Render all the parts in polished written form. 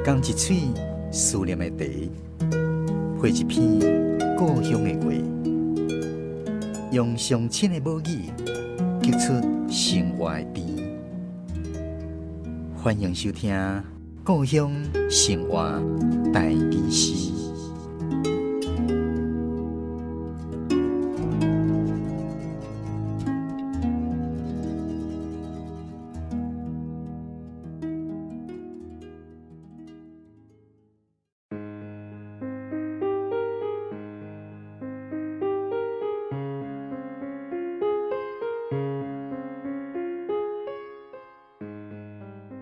讲一嘴思念的茶，配一片故乡的话，用上亲的母语激出生活的甜。欢迎收听《故乡生活台语诗》。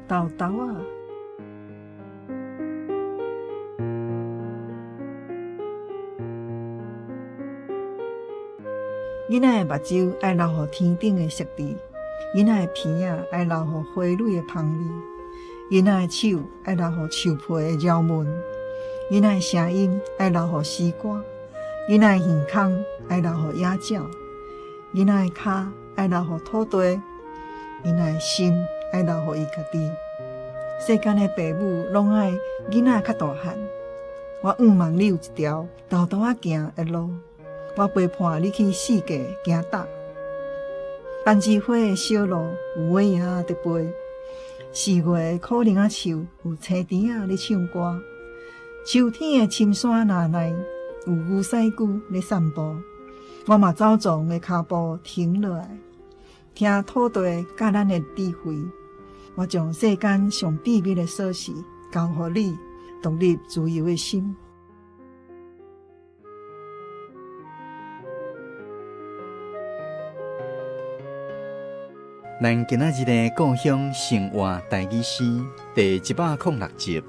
豆豆啊，囡仔的目睭爱留予天顶的色地，囡仔的鼻仔爱留予花蕊的香味，囡仔的手爱留予树皮的绕纹，囡仔的声音爱留予诗歌，囡仔的耳孔爱留予野鸟，囡仔的脚爱留予土地，囡仔的心爱留予伊家己。世间的父母拢爱囡仔较大汉，我望望你有一条豆豆仔行的路，我陪伴你去世界行踏。番薯花的小路有尾影在飞，4月的苦苓仔树有青笛仔咧唱歌，秋天的深山哪内有牛屎龟咧散步，我嘛走总的脚步停落来，听土地甲咱的智慧。我将世间上秘密的锁匙交予你，独立自由的心。咱今仔日的故乡生活台语诗第106集，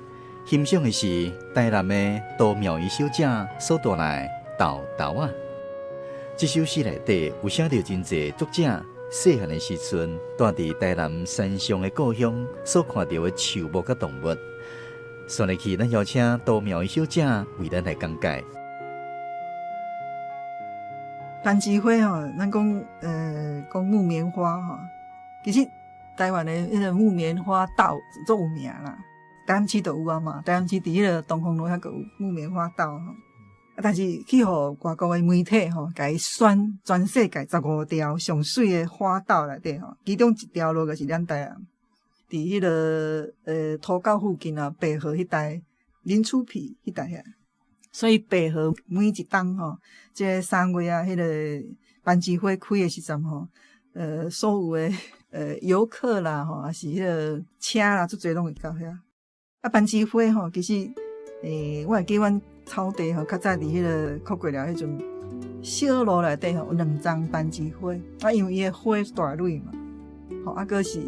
欣赏的是台南的杜妙仪小姐所带来豆豆啊。这首诗内底有写到真侪作者细汉的时阵，住伫台南山上的故乡所看到的树木甲动物。顺利去，咱邀请杜妙仪小姐为咱来讲解。番薯花吼，咱讲木棉花吼，其实台湾的迄个木棉花豆足有名啦，台南市都有啊嘛，台南市伫迄个东风路遐个有木棉花豆吼。但是去互外国的媒体吼，甲伊选全世界15条上水的花豆内底吼，其中一条路就是咱台南，伫迄个土沟附近啊，白河迄带、林厝皮迄带遐，所以白河每一冬吼，即个3月啊，迄个番薯花开的时阵吼，所有的游客啦吼，也是迄个车啦，足侪拢会到遐。啊，番薯花吼，其实我会记阮草地吼，较早伫迄个酷过了迄阵小路内底吼有2丛番薯花，啊，因为伊的花大蕊嘛，吼，啊，佫是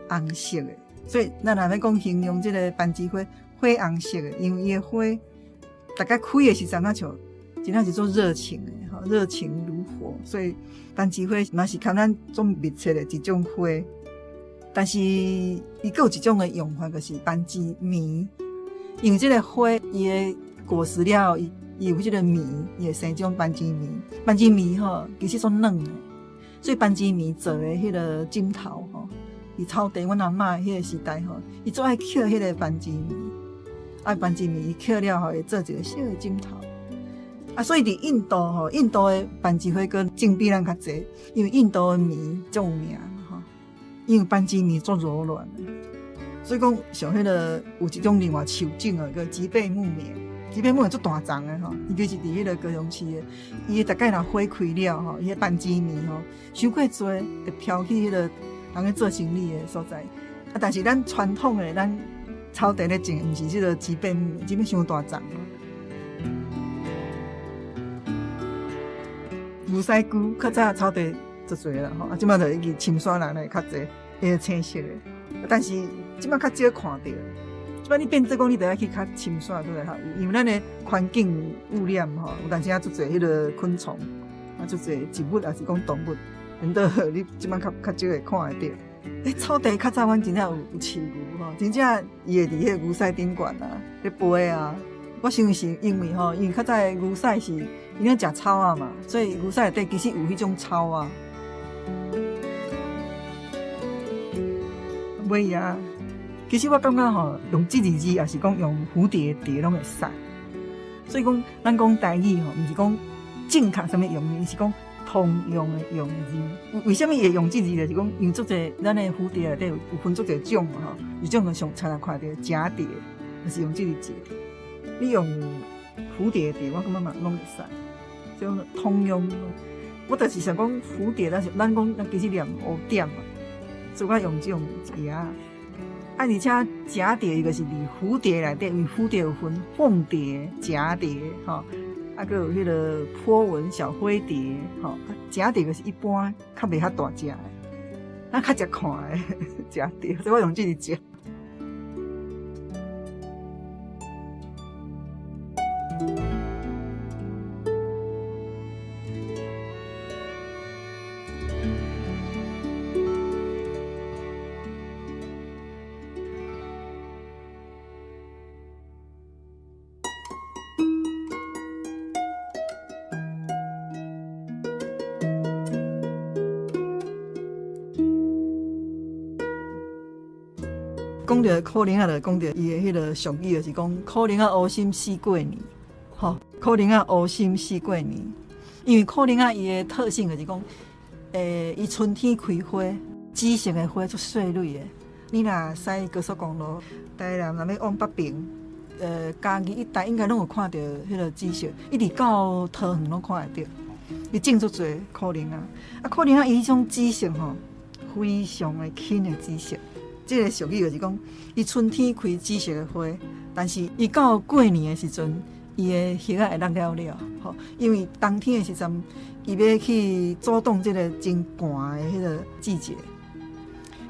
红色的，所以咱若要讲形容即个番薯花花红色的，因为伊的花大概开的时阵，那像真正是做热情的吼，热情如火，所以番薯花嘛是看咱做密切的一种花，但是伊佫有一种的用法，就是番薯棉，因为即个花伊的果实了，伊有迄个棉，伊会生种番薯棉。番薯棉吼，其实算软的，所以番薯棉做的迄个枕头吼，伊草地阮阿嬷迄个时代吼，伊最爱捡迄个番薯棉，啊，番薯棉伊捡了后会做一个小的枕头。啊，所以伫印度吼，印度的番薯花佫种比咱较济，因为印度的棉足有名吼，因为番薯棉足柔软的，所以讲像迄个有一种另外树种啊，叫吉贝木棉。吉贝木棉足大丛的吼，伊就是伫迄个高雄市的，伊大概若花开了吼，伊个番薯棉吼，伤过多会飘去迄个人咧做生意的所在。啊，但是咱传统的咱草地咧种，毋是即个吉贝木棉，吉贝伤大丛。牛屎龟较早草地足侪啦吼，啊，即摆就去深山内咧较侪，迄个青色的，但是即摆较少看到。即摆你变做讲，你得要去较深山对啦，因为咱的环境污染吼，有当时啊足侪迄个昆虫，啊足侪植物，也是讲动物，因倒你即摆较少会看得到。草地较早阮真正有饲牛吼，真正伊会伫迄个牛屎顶悬啊，咧飞啊。我想是因为吼，因为较早的牛屎是因为食草啊嘛，所以牛屎内底其实有迄种草啊。尾啊，其实我感觉吼，用这字也是讲用蝴蝶蝶拢会使。所以讲，咱讲台语吼，毋是讲正确什么用的，是讲通用的用的字。为什么会用这字？就是讲，因为足侪咱的蝴蝶内底有分足侪种嘛吼，有种上常常看到蛱蝶，就是用这个字。你用蝴蝶蝶，我感觉嘛拢会使，种通用。我就是想讲蝴蝶，咱讲咱其实念乌点嘛，所以我用这种字啊。而且蛱蝶伊就是伫蝴蝶内底，因为蝴蝶有分凤蝶、蛱蝶，吼，还佫有迄个波纹小灰蝶，吼，蛱蝶就是一般较袂遐大只的，咱较食看的蛱蝶，所以我用这个食。讲到可能啊，就讲到伊的迄个俗语，就是讲可能啊，乌心四过年，吼，可能啊，乌心四过年。因为可能啊，伊的特性就是讲，伊春天开花，紫色的花足细蕊的。你若驶高速公路，台南若要往北平，嘉义一带应该拢有看到迄个紫色，一直到桃园拢看得到。伊种足侪可能啊，可能啊，伊迄种紫色吼，非常的轻的紫色。这个俗语就是讲，伊春天开紫色的花，但是伊到过年的时阵，伊的叶仔会落了，吼，因为冬天的时阵，伊要去阻挡这个真寒的迄个季节，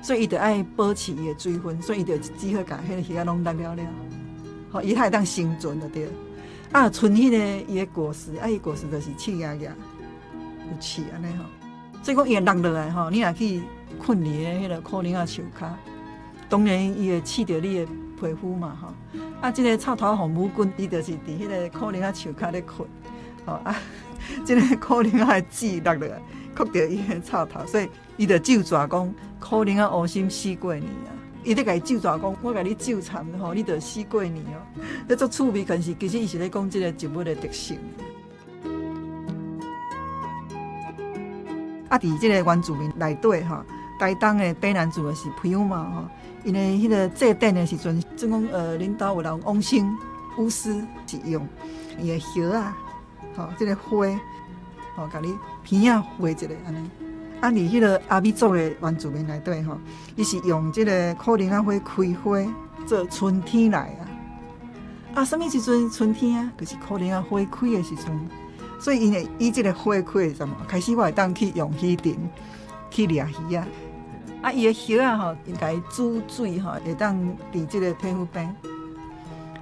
所以伊就爱保持伊的水分，所以伊就只好甲迄个叶仔拢落了，吼，伊才会当生存就对。啊，剩迄个伊的果实，伊果实就是刺芽芽，有刺安尼吼，所以讲伊会落落来吼，你若去困伫的迄个可能啊树骹。当然，伊会刺着你的皮肤嘛，吼。这个臭头红毛菌，伊就是伫迄个可能树骹咧困，吼这个可能的籽落落来，吸着伊的臭头，所以伊就咒詛讲可能乌心死过年啊。伊咧甲伊咒詛讲，我甲你咒惨吼，你就死过年哦。咧做趣味，但是其实伊是咧讲这个植物的特性。伫这个原住民内底吼，台东的卑南族的是朋友嘛吼。因为迄个祭典的时阵，总共领导有人往生巫师是用伊的叶啊，吼，这个花，吼，甲你片啊画一个安尼。伫迄个阿美族的原住民内底吼，伊是用这个可能啊花开花做春天来啊。什么时阵春天啊？就是可能啊花开的时阵。所以因为伊这个花开的时阵，开始我会当去用鱼竿去掠鱼啊。伊的叶啊吼，应该煮水吼，会当伫即个皮肤边。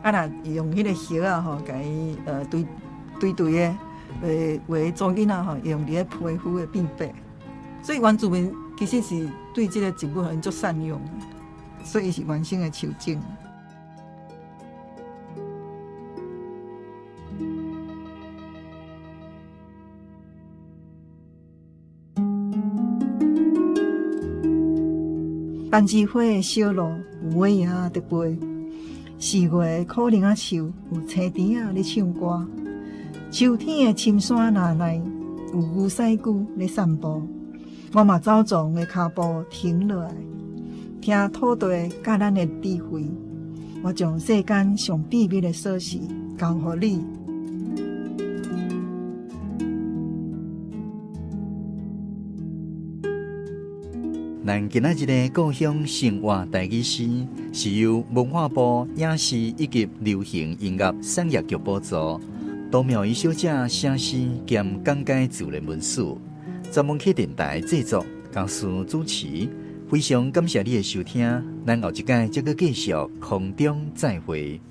若用迄个叶啊吼，甲伊堆的，为做囡仔吼，用伫咧皮肤的变白。所以原住民其实是对即个植物很足善用的，所以是原生的树种。番薯花的小路有尾影在飞，4月的可能啊树有青笛啊咧唱歌，秋天的深山哪内有牛屎龟咧散步，我嘛走从的脚步停落来，听土地甲咱的智慧，我将世间上秘密的锁匙交予你。咱今仔日的故乡生活台语诗，是由文化部影视以及流行音乐产业局补助，杜妙仪小姐写诗兼讲解自然文史，专门去电台制作，教师主持。非常感谢你的收听，咱后一届再继续空中再会。